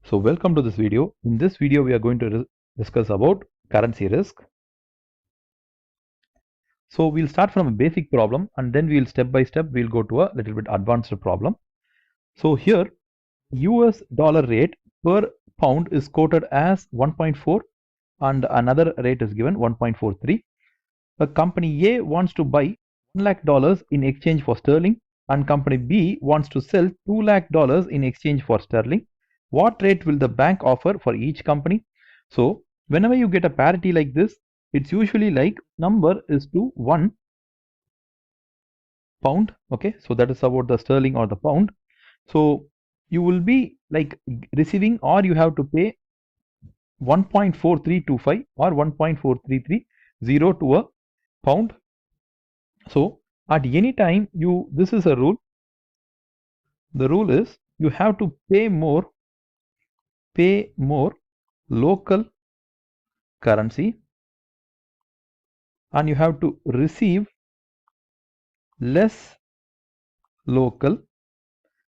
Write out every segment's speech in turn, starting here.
So welcome to this video. In this video, we are going to discuss about currency risk. So we'll start from a basic problem and then we'll step by step, we'll go to a little bit advanced problem. So here, US dollar rate per pound is quoted as 1.4 and another rate is given 1.43. A company A wants to buy $1 lakh in exchange for sterling and company B wants to sell $2 lakh in exchange for sterling. What rate will the bank offer for each company? So whenever you get a parity like this, it's usually like number is to 1 pound. Okay, so that is about the sterling or the pound. So you will be like receiving, or you have to pay 1.4325 or 1.4330 to a pound. So at any time this is a rule. The rule is you have to pay more local currency and you have to receive less local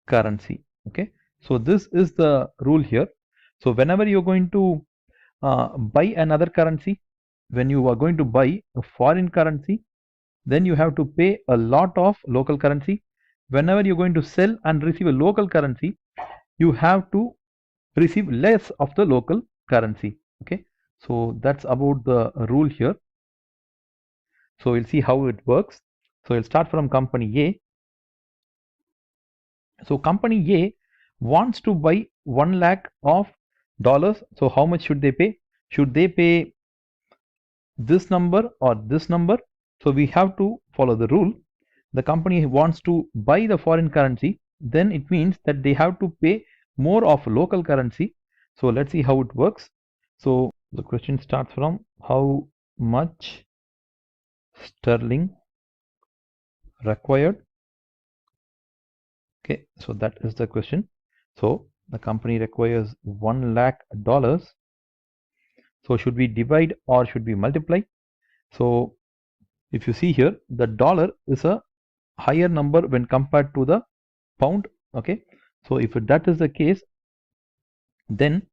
currency. Okay, so this is the rule here. So whenever you're going to buy another currency, when you are going to buy a foreign currency, then you have to pay a lot of local currency. Whenever you're going to sell and receive a local currency, you have to receive less of the local currency. Okay, so that's about the rule here. So we'll see how it works. So we'll start from company A. So company A wants to buy 1 lakh of dollars. So how much should they pay? Should they pay this number or this number? So we have to follow the rule. The company wants to buy the foreign currency, then it means that they have to pay more of local currency. So let's see how it works. So the question starts from how much sterling required. Okay, so that is the question. So the company requires $1 lakh. So should we divide or should we multiply? So if you see here, the dollar is a higher number when compared to the pound. Okay, so if that is the case, then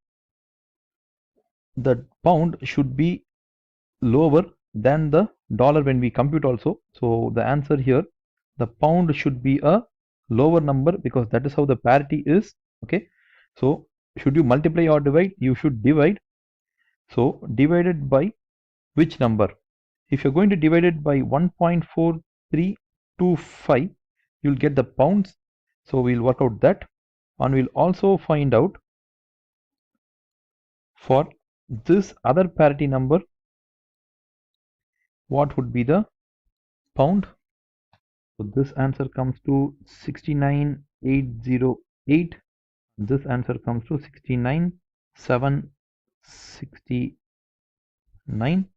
the pound should be lower than the dollar when we compute also. So the answer here, the pound should be a lower number because that is how the parity is. Okay, so should you multiply or divide? You should divide. So divided by which number? If you're going to divide it by 1.4325, you'll get the pounds. So we'll work out that, and we'll also find out for this other parity number what would be the pound. So this answer comes to 69,808. This answer comes to 69,769.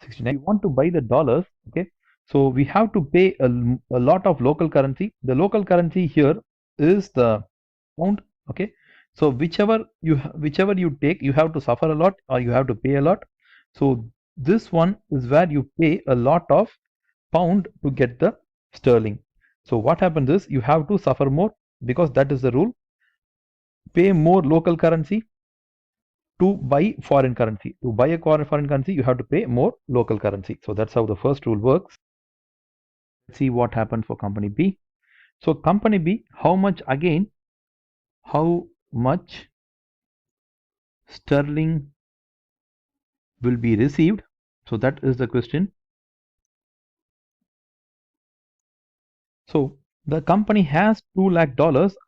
69. We want to buy the dollars. Okay, so we have to pay a lot of local currency. The local currency here is the pound. Okay, so whichever you take, you have to suffer a lot or you have to pay a lot. So this one is where you pay a lot of pound to get the sterling. So what happens is you have to suffer more because that is the rule. Pay more local currency to buy foreign currency. To buy a foreign currency, you have to pay more local currency. So that's how the first rule works. Let's see what happened for company B. So company B, how much sterling will be received? So that is the question. So the company has $2 lakh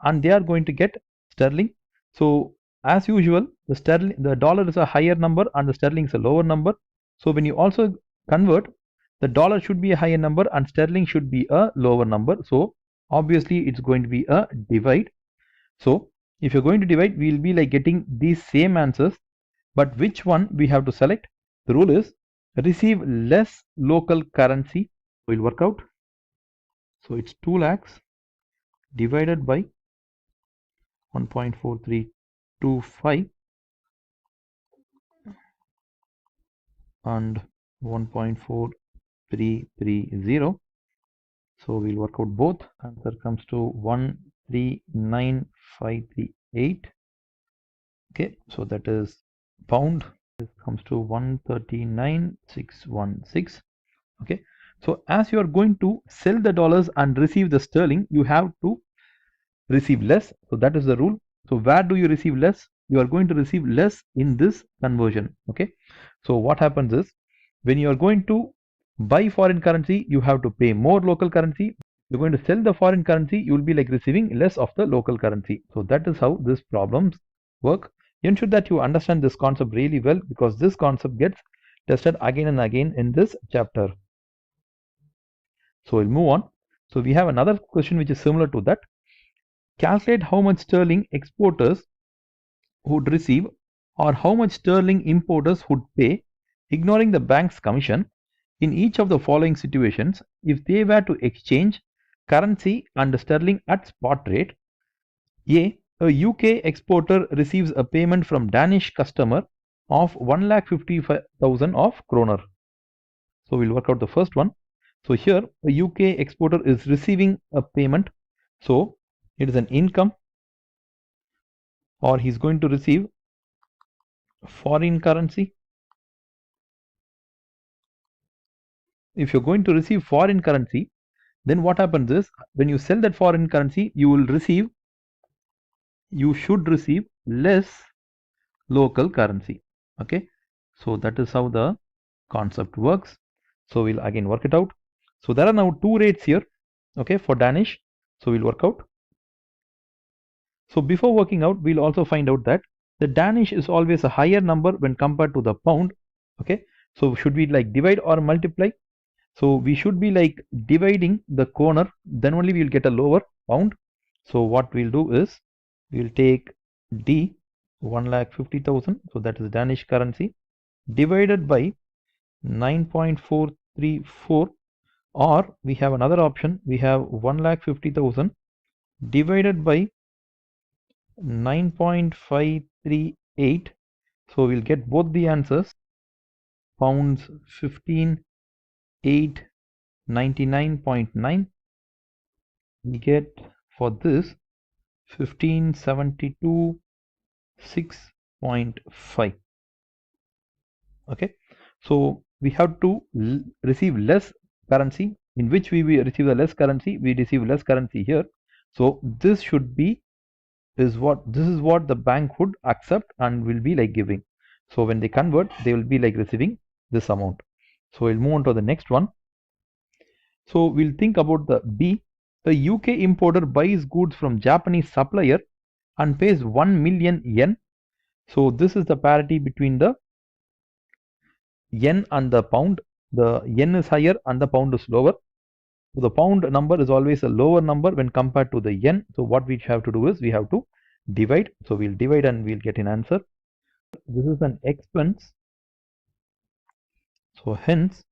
and they are going to get sterling. So as usual, the dollar is a higher number and the sterling is a lower number. So when you also convert, the dollar should be a higher number and sterling should be a lower number. So obviously it's going to be a divide. So if you're going to divide, we'll be like getting these same answers, but which one we have to select? The rule is receive less local currency. Will work out. So it's 2 lakhs divided by 1.4325 and 1.4330. So we'll work out both. Answer comes to 139,538. Okay, so that is pound. This comes to 139,616. Okay, so as you are going to sell the dollars and receive the sterling, you have to receive less. So that is the rule. So where do you receive less? You are going to receive less in this conversion. Okay, so what happens is when you are going to buy foreign currency, you have to pay more local currency. You're going to sell the foreign currency, you will be like receiving less of the local currency. So that is how these problems work. Ensure that you understand this concept really well, because this concept gets tested again and again in this chapter. So we'll move on. So we have another question which is similar to that. Calculate how much sterling exporters would receive or how much sterling importers would pay, ignoring the bank's commission, in each of the following situations if they were to exchange currency and sterling at spot rate. A UK exporter receives a payment from Danish customer of 1,50,000 of kroner. So we'll work out the first one. So here a UK exporter is receiving a payment. So it is an income, or he's going to receive foreign currency. If you're going to receive foreign currency, then what happens is when you sell that foreign currency, you should receive less local currency. Okay, so that is how the concept works. So we'll again work it out. So there are now two rates here, okay, for Danish. So we'll work out. So before working out, we'll also find out that the Danish is always a higher number when compared to the pound. Okay, so should we like divide or multiply? So we should be like dividing the corner, then only we will get a lower pound. So what we'll do is we'll take D 1,50,000, so that is Danish currency, divided by 9.434, or we have another option, we have 1,50,000 divided by 9.538. So we'll get both the answers. Pounds 15,899.9. We get for this 1572.6.5. Okay, so we have to receive less currency, in which we receive the less currency, we receive less currency here. So this should be this is what the bank would accept and will be like giving. So when they convert, they will be like receiving this amount. So we'll move on to the next one. So we'll think about the B. The UK importer buys goods from Japanese supplier and pays 1 million yen. So this is the parity between the yen and the pound. The yen is higher and the pound is lower. So the pound number is always a lower number when compared to the yen. So what we have to do is we have to divide. So we'll divide and we'll get an answer. This is an expense. So hence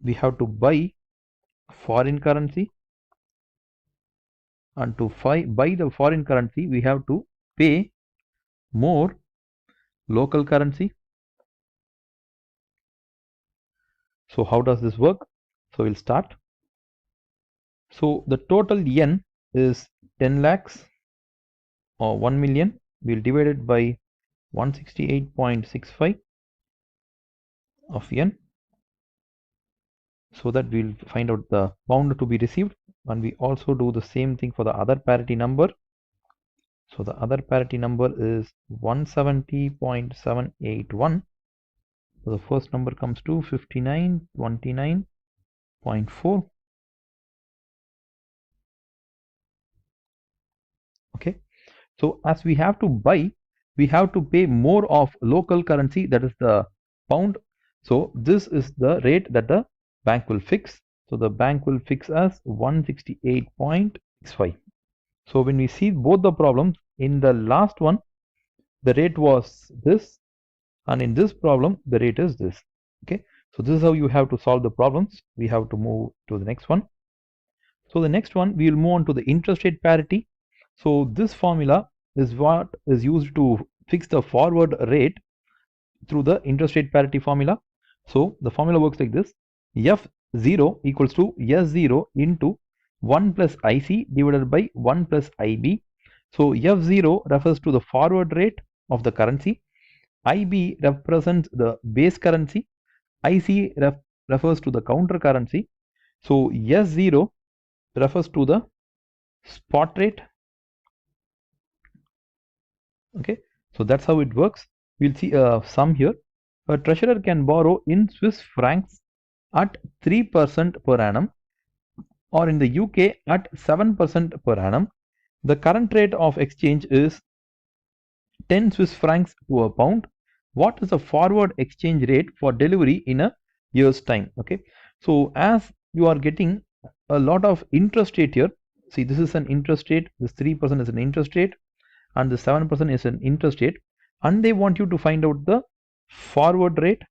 we have to buy foreign currency, and to buy the foreign currency we have to pay more local currency. So how does this work? So we'll start. So the total yen is 10 lakhs or 1 million. We'll divide it by 168.65 of yen, so that we'll find out the pound to be received. And we also do the same thing for the other parity number. So the other parity number is 170.781. So the first number comes to 5929.4. Okay, so as we have to buy, we have to pay more of local currency, that is the pound. So this is the rate that the bank will fix. So the bank will fix as 168.65. So when we see both the problems, in the last one the rate was this, and in this problem the rate is this. Okay, so this is how you have to solve the problems. We have to move to the next one. So the next one, we will move on to the interest rate parity. So this formula is what is used to fix the forward rate through the interest rate parity formula. So the formula works like this: F0 equals to S0 into 1 plus IC divided by 1 plus IB. So F0 refers to the forward rate of the currency. IB represents the base currency. IC refers to the counter currency. So S0 refers to the spot rate. Okay, so that's how it works. We'll see a sum here. A treasurer can borrow in Swiss francs at 3% per annum, or in the UK at 7% per annum. The current rate of exchange is 10 Swiss francs to a pound. What is the forward exchange rate for delivery in a year's time? Okay, so as you are getting a lot of interest rate here, see, this is an interest rate, this 3% is an interest rate, and the 7% is an interest rate, and they want you to find out the forward rate.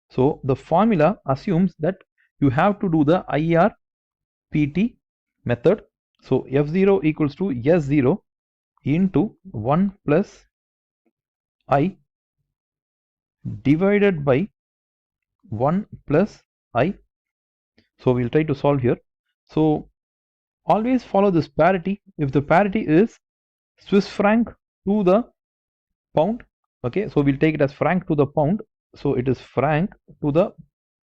So the formula assumes that you have to do the IRPT method. So F0 equals to S0 into 1 plus I divided by 1 plus I. So we'll try to solve here. So always follow this parity. If the parity is Swiss franc to the pound, okay, so we'll take it as franc to the pound. So it is franc to the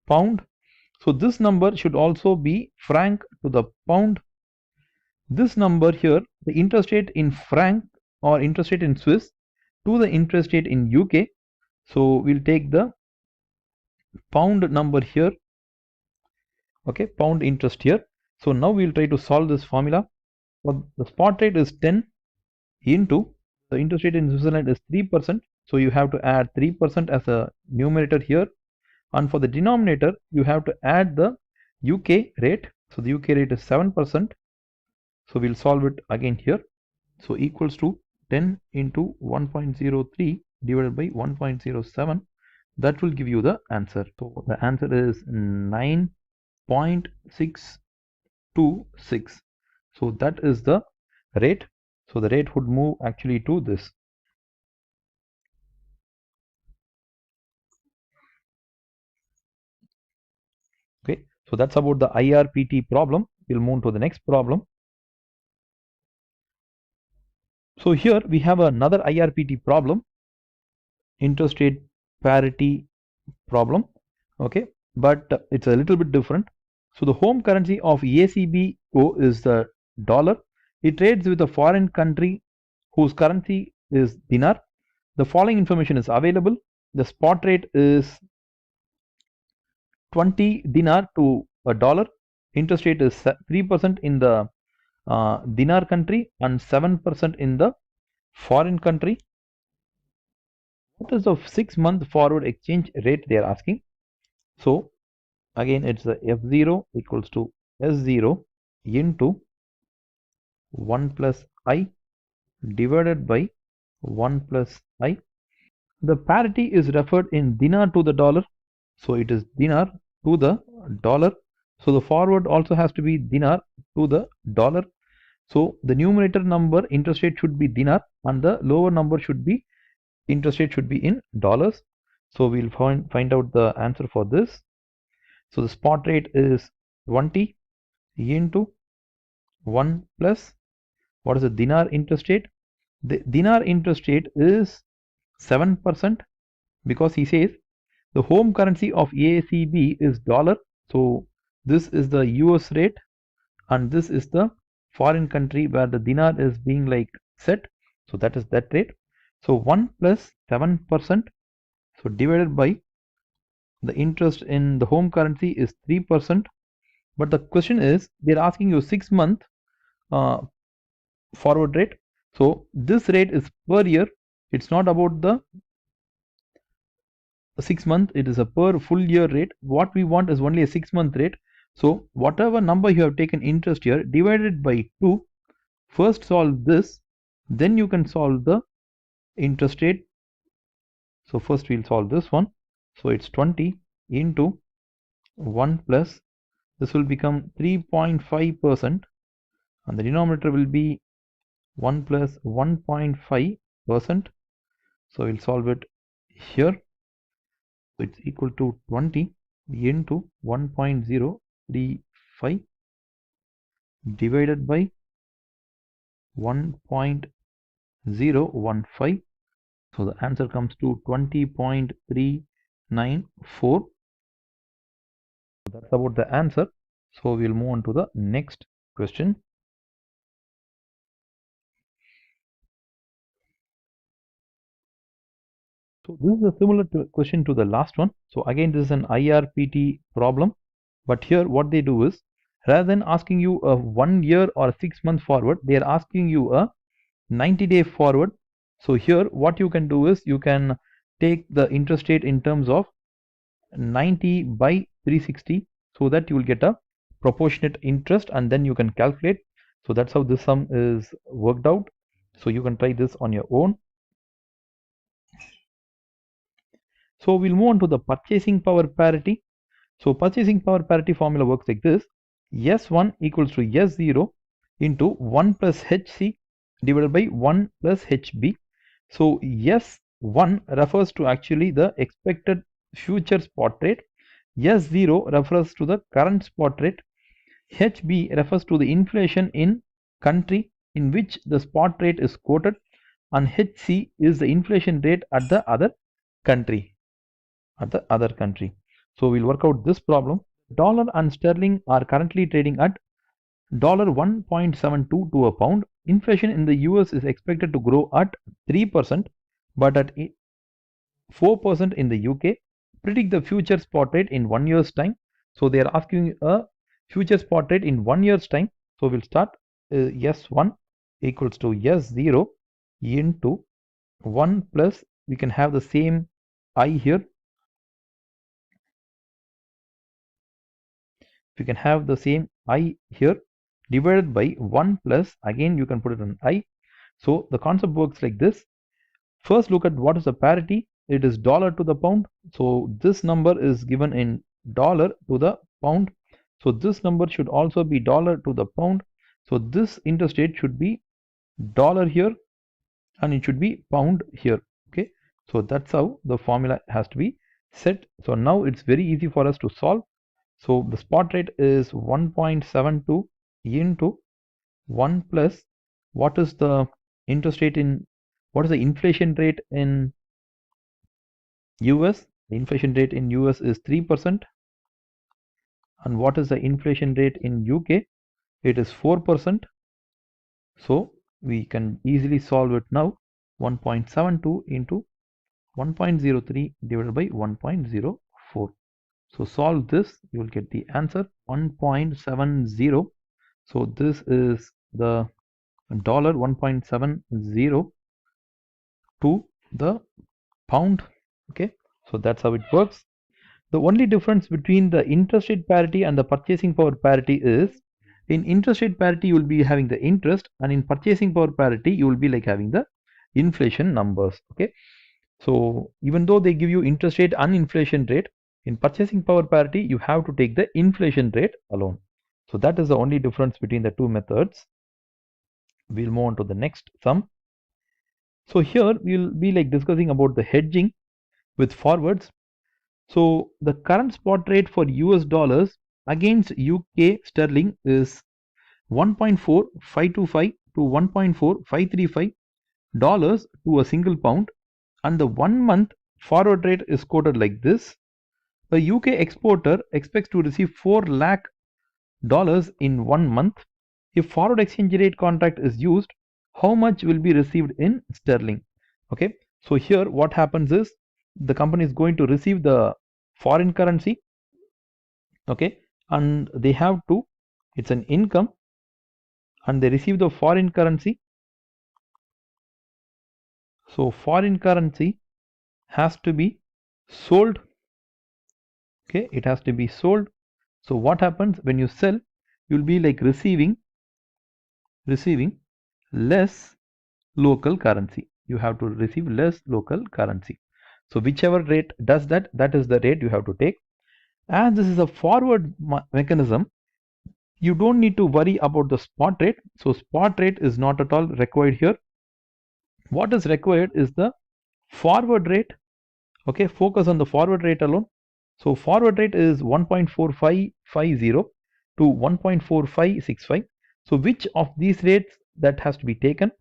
pound. So this number should also be franc to the pound. This number here, the interest rate in franc or interest rate in Swiss to the interest rate in UK. So we'll take the pound number here, okay, pound interest here. So now we'll try to solve this formula. Well, the spot rate is 10 into the interest rate in Switzerland is 3%. So you have to add 3% as a numerator here, and for the denominator you have to add the UK rate. So the UK rate is 7%. So we'll solve it again here. So equals to 10 into 1.03 divided by 1.07. That will give you the answer. So the answer is 9.626. So that is the rate. So the rate would move actually to this. Okay, so that's about the IRPT problem. We'll move to the next problem. So here we have another IRPT problem, interest rate parity problem. Okay, but it's a little bit different. So the home currency of ACBO is the dollar. It trades with a foreign country whose currency is dinar. The following information is available. The spot rate is 20 dinar to a dollar. Interest rate is 3% in the dinar country and 7% in the foreign country. What is the 6-month forward exchange rate they are asking? So again, it's the F0 equals to S0 into 1 plus I divided by 1 plus I. The parity is referred in dinar to the dollar. So it is dinar to the dollar. So the forward also has to be dinar to the dollar. So the numerator number interest rate should be dinar, and the lower number should be interest rate should be in dollars. So we'll find out the answer for this. So the spot rate is 20 into 1 plus, what is the dinar interest rate? The dinar interest rate is 7%, because he says the home currency of ACB is dollar. So this is the US rate, and this is the foreign country where the dinar is being like set. So that is that rate. So 1 plus 7%, so divided by the interest in the home currency is 3%. But the question is, they're asking you 6-month forward rate. So this rate is per year. It's not about the 6-month, it is a per full year rate. What we want is only a 6-month rate. So whatever number you have taken interest here, divided by 2. First solve this, then you can solve the interest rate. So first we'll solve this one. So it's 20 into 1 plus, this will become 3.5%, and the denominator will be 1 plus 1.5%. So we'll solve it here. So it's equal to 20 into 1.035. divided by 1.015. So the answer comes to 20.394. That's about the answer. So we'll move on to the next question. So this is a similar question to the last one. So again, this is an IRPT problem. But here what they do is, rather than asking you a 1 year or 6 months forward, they are asking you a 90-day forward. So here what you can do is, you can take the interest rate in terms of 90 by 360, so that you will get a proportionate interest, and then you can calculate. So that's how this sum is worked out. So you can try this on your own. So we'll move on to the purchasing power parity. So purchasing power parity formula works like this: S1 equals to S0 into 1 plus HC divided by 1 plus HB. So S1 refers to actually the expected future spot rate. S0 refers to the current spot rate. HB refers to the inflation in country in which the spot rate is quoted, and HC is the inflation rate at the other country. So we'll work out this problem. Dollar and sterling are currently trading at $1.72 to a pound. Inflation in the US is expected to grow at 3%, but at 4% in the UK. Predict the future spot rate in 1 year's time. So they are asking a future spot rate in 1 year's time. So we'll start S1 equals to S0 into 1 plus, we can have the same I here. We can have the same I here, divided by 1 plus, again you can put it on I. So the concept works like this. First look at what is the parity. It is dollar to the pound. So this number is given in dollar to the pound. So this number should also be dollar to the pound. So this interest rate should be dollar here, and it should be pound here. Okay, so that's how the formula has to be set. So now it's very easy for us to solve. So the spot rate is 1.72 into 1 plus, what is the interest rate in, what is the inflation rate in US? The inflation rate in US is 3%. And what is the inflation rate in UK? It is 4%. So we can easily solve it now. 1.72 into 1.03 divided by 1.04. So solve this, you will get the answer 1.70. So this is the dollar 1.70 to the pound. Okay, so that's how it works. The only difference between the interest rate parity and the purchasing power parity is, in interest rate parity you will be having the interest, and in purchasing power parity you will be like having the inflation numbers. Okay, so even though they give you interest rate and inflation rate, in purchasing power parity you have to take the inflation rate alone. So that is the only difference between the two methods. We'll move on to the next sum. So here we'll be like discussing about the hedging with forwards. So the current spot rate for US dollars against UK sterling is 1.4525 to 1.4535 dollars to a single pound, and the 1 month forward rate is quoted like this. A UK exporter expects to receive 4 lakh dollars in 1 month. If forward exchange rate contract is used, how much will be received in sterling? Okay, so here what happens is, the company is going to receive the foreign currency. Okay, and they have to, it's an income, and they receive the foreign currency. So foreign currency has to be sold. Okay, it has to be sold. So what happens when you sell? You'll be like receiving less local currency. You have to receive less local currency. So whichever rate does that, that is the rate you have to take. As this is a forward mechanism, you don't need to worry about the spot rate. So spot rate is not at all required here. What is required is the forward rate. Okay, focus on the forward rate alone. So forward rate is 1.4550 to 1.4565. So which of these rates that has to be taken?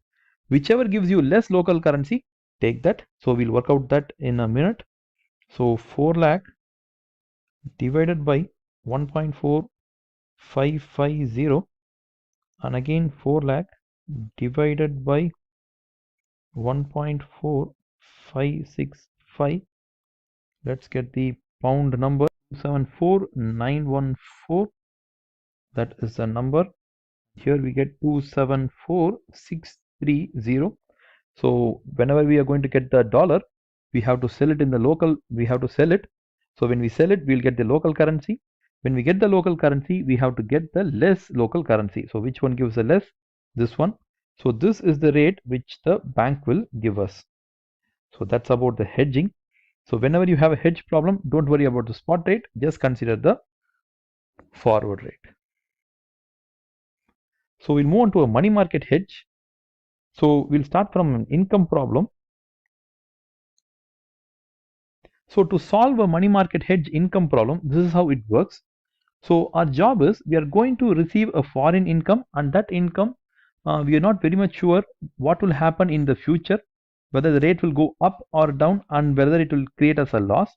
Whichever gives you less local currency, take that. So we'll work out that in a minute. So 4 lakh divided by 1.4550, and again 4 lakh divided by 1.4565. Let's get the pound number. 274,914. That is the number. Here we get 274,630. So whenever we are going to get the dollar, we have to sell it in the local, we have to sell it. So when we sell it, we'll get the local currency. When we get the local currency, we have to get the less local currency. So which one gives the less? This one. So this is the rate which the bank will give us. So that's about the hedging. So whenever you have a hedge problem, don't worry about the spot rate, just consider the forward rate. So we'll move on to a money market hedge. So we'll start from an income problem. So to solve a money market hedge income problem, this is how it works. So our job is, we are going to receive a foreign income, and that income we are not very much sure what will happen in the future, whether the rate will go up or down, and whether it will create us a loss.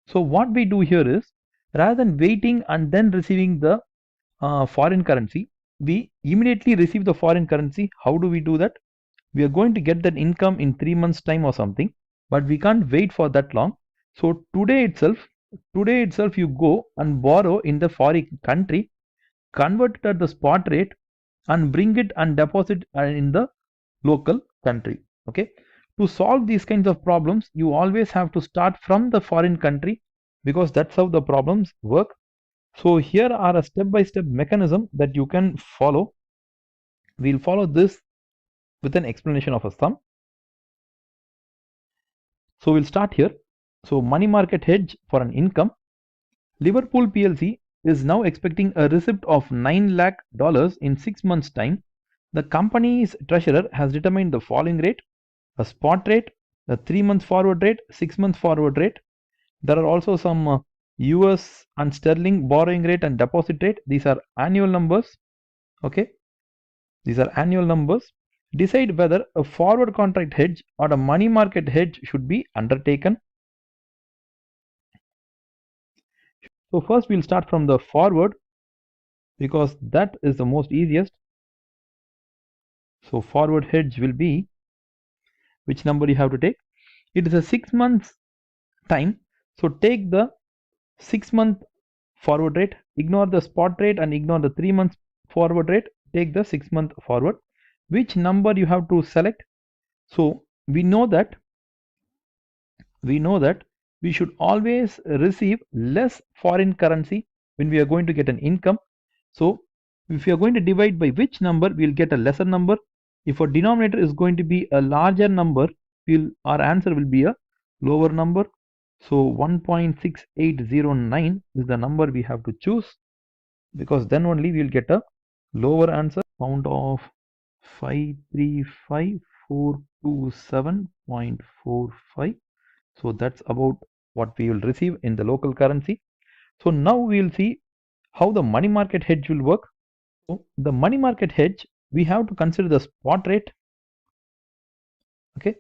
So what we do here is, rather than waiting and then receiving the foreign currency, we immediately receive the foreign currency. How do we do that? We are going to get that income in 3 months time or something, but we can't wait for that long. So today itself you go and borrow in the foreign country, convert it at the spot rate, and bring it and deposit in the local country. Okay, to solve these kinds of problems, you always have to start from the foreign country, because that's how the problems work. So here are a step-by-step mechanism that you can follow. We'll follow this with an explanation of a sum. So we'll start here. So money market hedge for an income. Liverpool PLC is now expecting a receipt of $9 lakh in 6 months time. The company's treasurer has determined the following rate: a spot rate, a 3 month forward rate, 6 month forward rate. There are also some US and sterling borrowing rate and deposit rate. These are annual numbers. Okay, these are annual numbers. Decide whether a forward contract hedge or a money market hedge should be undertaken. So first we'll start from the forward, because that is the most easiest. So forward hedge will be, which number you have to take? It is a 6 months time. So take the 6 month forward rate, ignore the spot rate and ignore the 3 months forward rate, take the 6 month forward. Which number you have to select? So we know that we should always receive less foreign currency when we are going to get an income. So if we are going to divide by which number, we'll get a lesser number. If our denominator is going to be a larger number, our answer will be a lower number. So 1.6809 is the number we have to choose, because then only we'll get a lower answer. Count of 535,427.45. So that's about what we will receive in the local currency. So now we will see how the money market hedge will work. So the money market hedge, we have to consider the spot rate. Okay,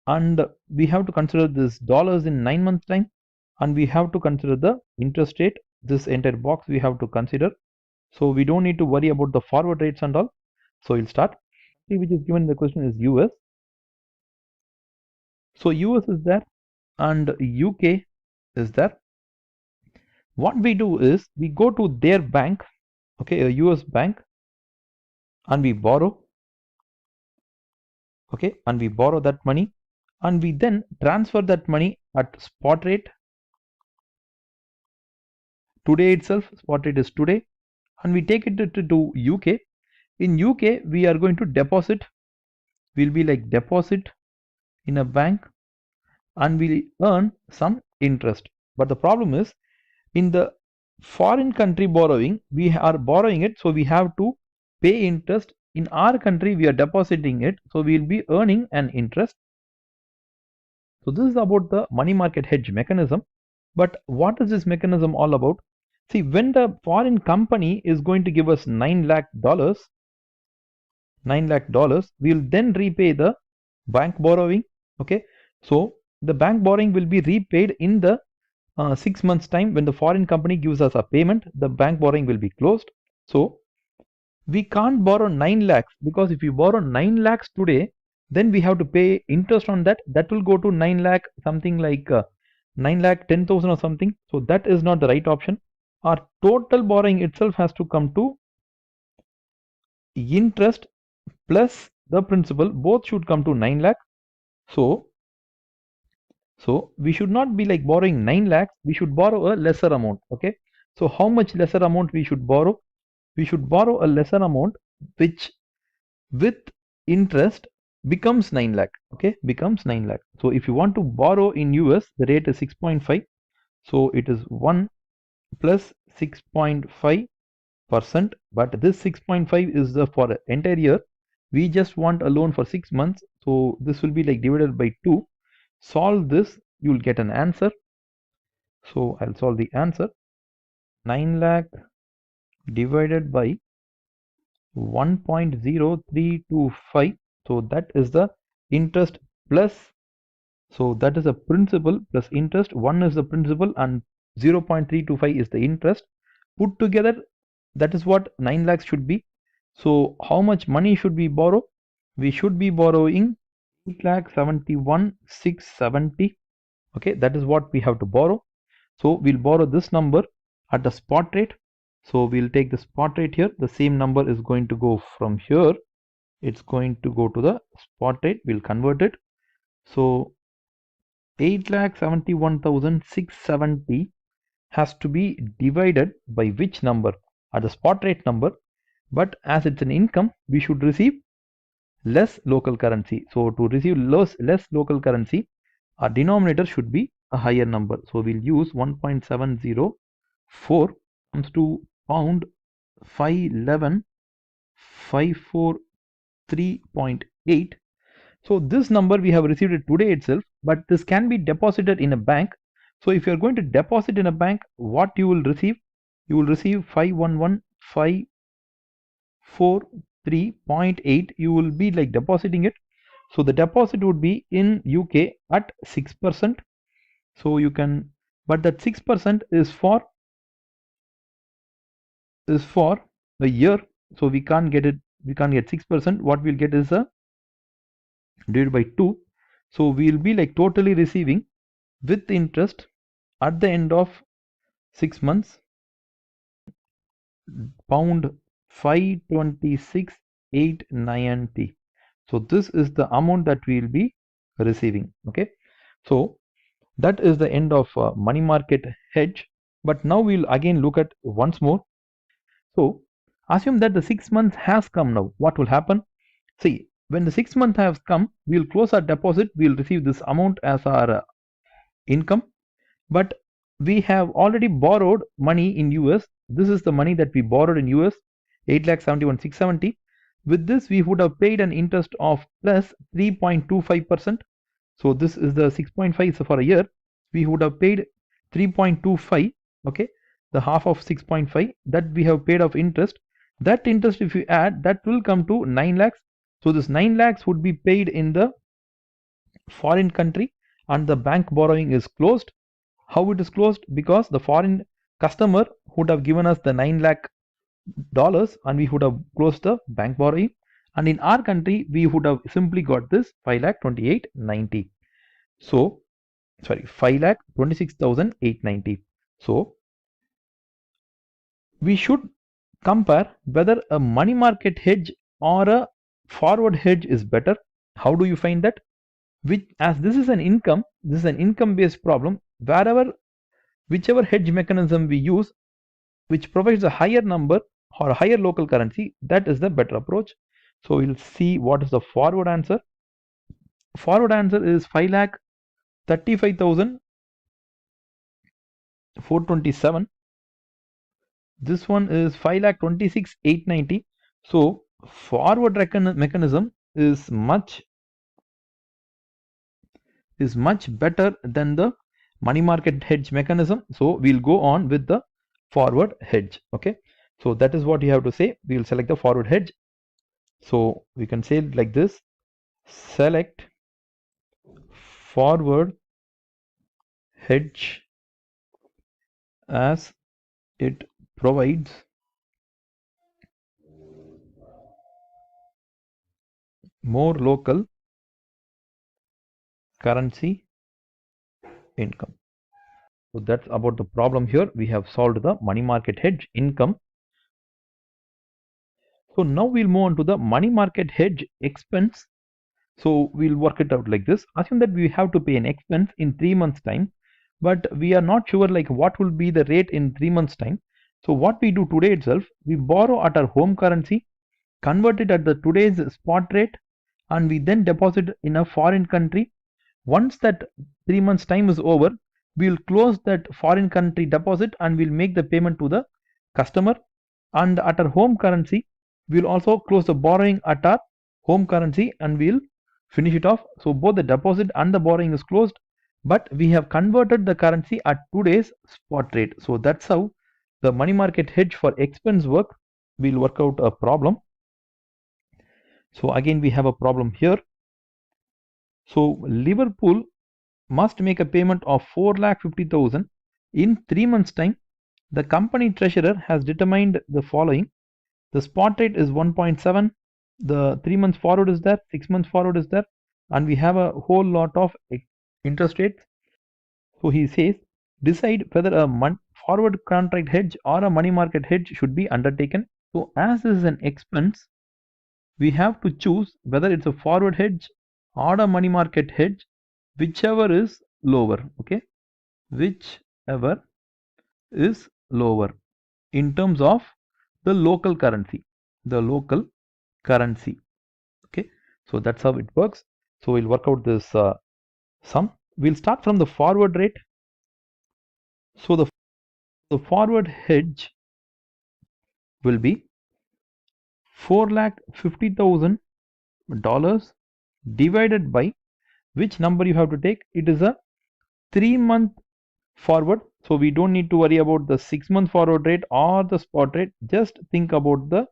and we have to consider this dollars in 9 months time, and we have to consider the interest rate. This entire box we have to consider. So we don't need to worry about the forward rates and all. So we'll start. Which is given in the question is US. So US is there and UK is there. What we do is, we go to their bank, okay, a US bank, and we borrow, okay, and we borrow that money, and we then transfer that money at spot rate. Today itself, spot rate is today, and we take it to UK. In UK, we are going to deposit. We'll be like deposit in a bank, and we'll earn some interest. But the problem is, in the foreign country borrowing, we are borrowing it, so we have to pay interest. In our country, we are depositing it, so we will be earning an interest. So this is about the money market hedge mechanism. But what is this mechanism all about? See, when the foreign company is going to give us $9 lakh, 9 lakh dollars, we will then repay the bank borrowing. Okay, so the bank borrowing will be repaid in the 6 months time. When the foreign company gives us a payment, the bank borrowing will be closed. So we can't borrow 9 lakhs, because if you borrow 9 lakhs today, then we have to pay interest on that. That will go to 9 lakh something like 9 lakh 10,000 or something. So that is not the right option. Our total borrowing itself has to come to interest plus the principal, both should come to 9 lakh. So we should not be like borrowing 9 lakhs, we should borrow a lesser amount. Okay, so how much lesser amount we should borrow? We should borrow a lesser amount which with interest becomes 9 lakh. Okay, becomes 9 lakh. So if you want to borrow in US, the rate is 6.5. So it is 1 plus 6.5%, but this 6.5 is the for entire year. We just want a loan for 6 months, so this will be like divided by 2. Solve this, you will get an answer. So I'll solve the answer. 9 lakh divided by 1.0325. So that is the interest plus, so that is a principal plus interest. 1 is the principal and 0.325 is the interest. Put together, that is what 9 lakhs should be. So how much money should we borrow? We should be borrowing 8,71,670. Okay, that is what we have to borrow. So we'll borrow this number at the spot rate. So we'll take the spot rate here. The same number is going to go from here. It's going to go to the spot rate. We'll convert it. So 8,71,670 has to be divided by which number? At the spot rate number. But as it's an income, we should receive less local currency. So to receive less local currency, our denominator should be a higher number. So we'll use 1.704 comes to pound 511,543.8. So this number we have received it today itself, but this can be deposited in a bank. So if you are going to deposit in a bank, what you will receive? You will receive 511,543.8. You will be like depositing it. So the deposit would be in UK at 6%. So you can, but that 6% is for a year. So we can't get it. We can't get 6%. What we'll get is a divided by 2. So we'll be like totally receiving with interest at the end of 6 months pound 526,890. So this is the amount that we will be receiving. Okay, so that is the end of money market hedge. But now we'll again look at once more. So assume that the 6 months has come now. What will happen? See, when the 6 month has come, we'll close our deposit. We'll receive this amount as our income. But we have already borrowed money in US. This is the money that we borrowed in US, 8,71,670. With this, we would have paid an interest of plus 3.25%. So this is the 6.5. So for a year, we would have paid 3.25. Okay, the half of 6.5 that we have paid of interest. That interest, if you add, that will come to 9 lakhs. So this 9 lakhs would be paid in the foreign country, and the bank borrowing is closed. How it is closed? Because the foreign customer would have given us the 9 lakh dollars and we would have closed the bank borrowing, and in our country we would have simply got this 5,28,90. So sorry, 5,26,890. So we should compare whether a money market hedge or a forward hedge is better. How do you find that? Which, as this is an income, this is an income based problem, whichever hedge mechanism we use, which provides a higher number or a higher local currency, that is the better approach. So we'll see what is the forward answer. Forward answer is 5,35,427. This one is 5,26,890. So forward mechanism is much better than the money market hedge mechanism. So we'll go on with the forward hedge. Okay, so that is what you have to say. We will select the forward hedge. So we can say it like this: select forward hedge as it provides more local currency income. So that's about the problem here. We have solved the money market hedge income. So now we'll move on to the money market hedge expense. So we'll work it out like this. Assume that we have to pay an expense in 3 months time, but we are not sure like what will be the rate in 3 months time. So what we do today itself, we borrow at our home currency, convert it at the today's spot rate, and we then deposit in a foreign country. Once that 3 months time is over, we will close that foreign country deposit and we'll make the payment to the customer. And at our home currency, we'll also close the borrowing at our home currency and we'll finish it off. So both the deposit and the borrowing is closed, but we have converted the currency at today's spot rate. So that's how the money market hedge for expense work. We'll work out a problem. So again, we have a problem here. So Liverpool must make a payment of 4,50,000 in 3 months time. The company treasurer has determined the following: the spot rate is 1.7, the 3 months forward is there, 6 months forward is there, and we have a whole lot of interest rates. So he says, decide whether a forward contract hedge or a money market hedge should be undertaken. So as this is an expense, we have to choose whether it's a forward hedge or a money market hedge, whichever is lower. Okay, whichever is lower in terms of the local currency. The local currency. Okay, so that's how it works. So we'll work out this sum. We'll start from the forward rate. So the forward hedge will be $4,50,000 divided by which number you have to take. It is a 3-month forward, so we don't need to worry about the 6-month forward rate or the spot rate. Just think about the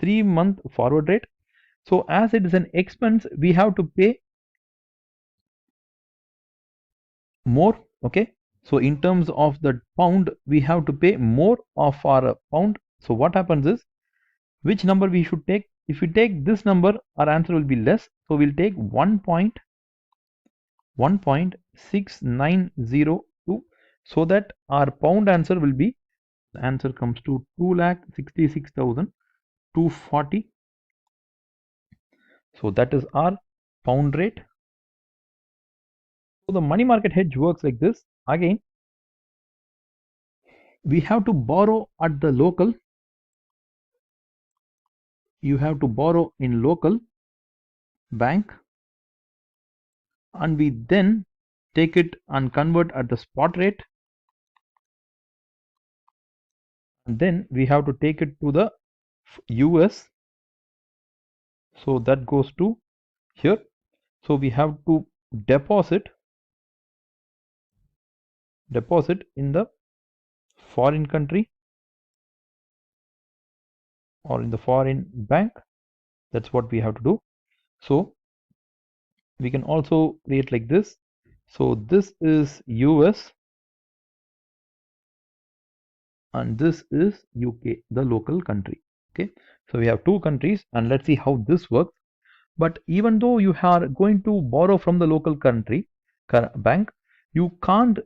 3-month forward rate. So as it is an expense, we have to pay more. Okay, so in terms of the pound, we have to pay more of our pound. So what happens is, which number we should take? If we take this number, our answer will be less. So we'll take 1.6902, so that our pound answer will be, the answer comes to 2,66,240. So that is our pound rate. So the money market hedge works like this. Again, we have to borrow at the local. You have to borrow in local bank, and we then take it and convert at the spot rate, and then we have to take it to the US. So that goes to here. So we have to deposit in the foreign country or in the foreign bank. That's what we have to do. So we can also create like this. So this is US and this is UK, the local country. Okay, so we have two countries, and let's see how this works. But even though you are going to borrow from the local country bank, you can't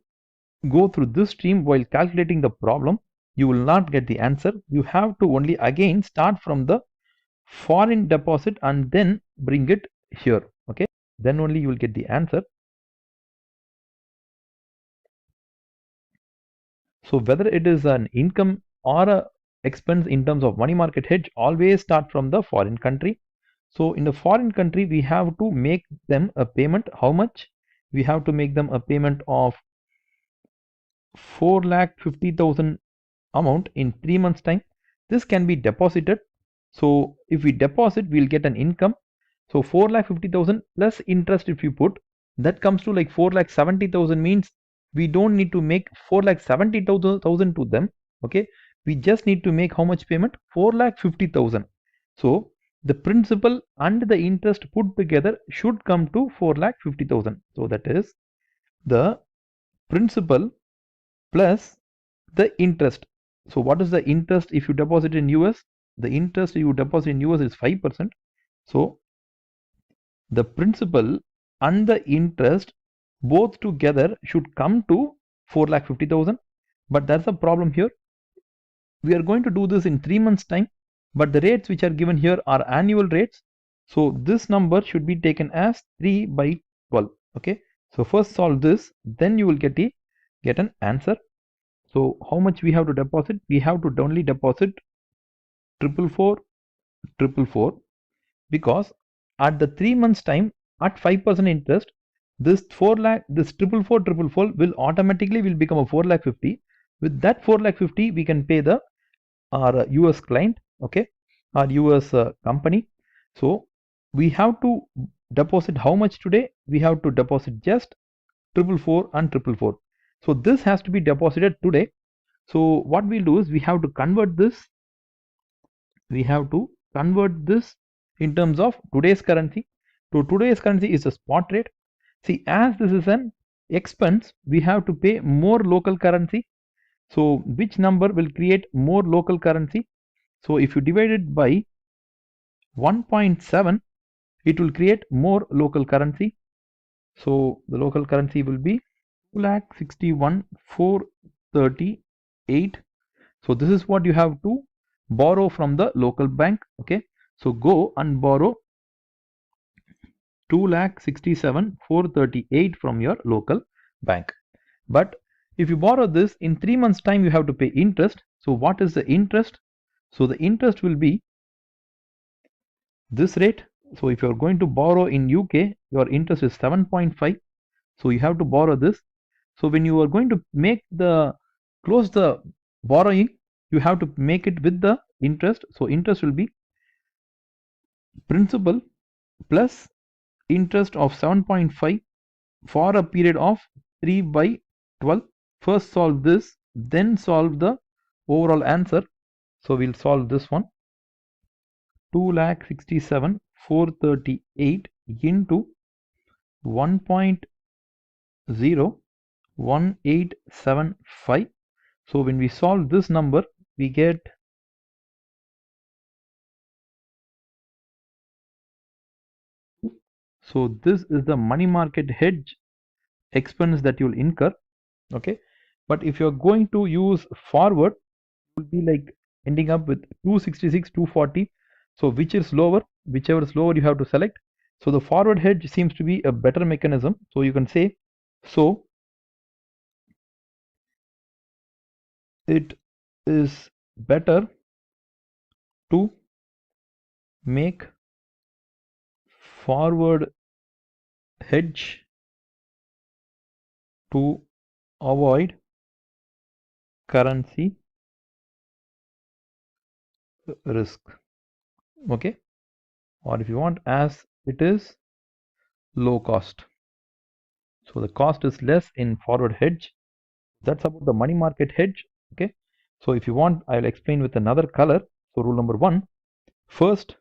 go through this stream while calculating the problem. You will not get the answer. You have to only again start from the foreign deposit and then bring it here. Okay, then only you will get the answer. So whether it is an income or a expense in terms of money market hedge, always start from the foreign country. So in the foreign country, we have to make them a payment. How much? We have to make them a payment of 4,50,000 amount in 3 months time. This can be deposited. So if we deposit, we'll get an income. So 4,50,000 plus interest if you put, that comes to like 4,70,000, means we don't need to make 4,70,000 to them. Okay, we just need to make how much payment? 4,50,000. So the principal and the interest put together should come to 4,50,000. So that is the principal plus the interest. So what is the interest if you deposit in US? The interest you deposit in US is 5%. So the principal and the interest both together should come to 4,50,000. But that's a problem here. We are going to do this in 3 months time, but the rates which are given here are annual rates. So this number should be taken as 3 by 12. Okay. So first solve this, then you will get an answer. So how much we have to deposit? We have to only deposit 444, because at the 3 months time at 5% interest, this 4 lakh, this 444 will automatically will become a 4,50,000. With that 4,50,000 we can pay the our US client, okay, our US company. So we have to deposit how much today? We have to deposit just 444 and 444. So this has to be deposited today. So what we'll do is we have to convert this. We have to convert this in terms of today's currency. So today's currency is a spot rate. See, as this is an expense, we have to pay more local currency. So which number will create more local currency? So if you divide it by 1.7, it will create more local currency. So the local currency will be 2,61,438. So this is what you have to borrow from the local bank. Okay. So go and borrow 2,67,438 from your local bank. But if you borrow this in 3 months time, you have to pay interest. So what is the interest? So the interest will be this rate. So if you are going to borrow in UK, your interest is 7.5. So you have to borrow this. So when you are going to close the borrowing, you have to make it with the interest. So interest will be principal plus interest of 7.5 for a period of 3 by 12. First solve this, then solve the overall answer. So we'll solve this one. 2,67,438 into 1.01875. So when we solve this number, we get so this is the money market hedge expense that you'll incur. Okay, but if you're going to use forward, it will be like ending up with 266, 240. So which is lower? Whichever is lower, you have to select. So the forward hedge seems to be a better mechanism. So you can say, so it is better to make forward hedge to avoid currency risk. Okay, or if you want, as it is low cost. So the cost is less in forward hedge. That's about the money market hedge. Okay, so if you want, I'll explain with another color. So rule number 1, first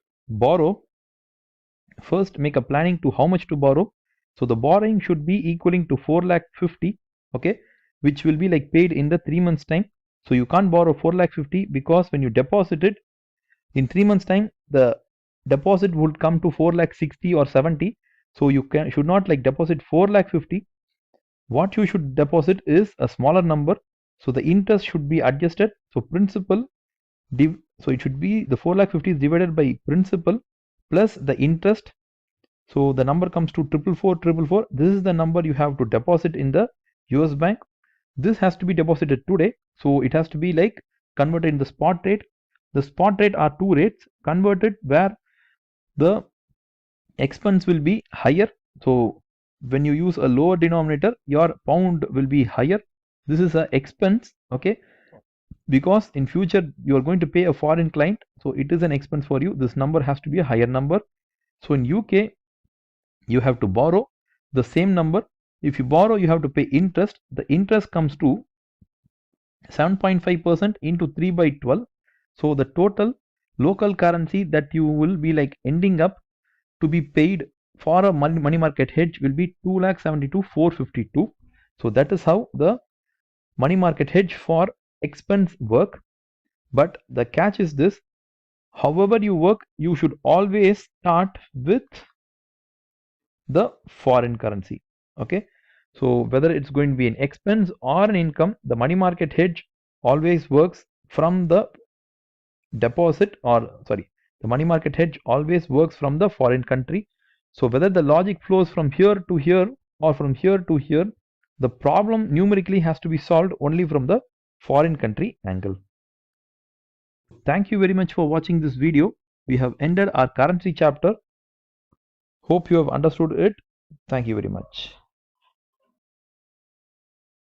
make a planning to how much to borrow. So the borrowing should be equaling to 4,50,000, okay, which will be like paid in the 3 months time. So you can't borrow 4,50,000 because when you deposit it in 3 months time, the deposit would come to 4,60,000 or 70. So you should not like deposit 4,50,000. What you should deposit is a smaller number. So the interest should be adjusted. So principal so it should be the 4,50,000 is divided by principal plus the interest. So the number comes to 444. This is the number you have to deposit in the US bank. This has to be deposited today. So it has to be like converted in the spot rate. The spot rate are two rates converted where the expense will be higher. So when you use a lower denominator, your pound will be higher. This is an expense, okay, because in future you are going to pay a foreign client, so it is an expense for you. This number has to be a higher number. So in UK you have to borrow the same number. If you borrow, you have to pay interest. The interest comes to 7.5% into 3 by 12. So the total local currency that you will be like ending up to be paid for a money market hedge will be 2,72,452. So that is how the money market hedge for expense work. But the catch is this: however you work, you should always start with the foreign currency. Okay, so whether it's going to be an expense or an income, the money market hedge always works from the deposit, or sorry, the money market hedge always works from the foreign country. So whether the logic flows from here to here or from here to here, the problem numerically has to be solved only from the foreign country angle. Thank you very much for watching this video. We have ended our currency chapter. Hope you have understood it. Thank you very much.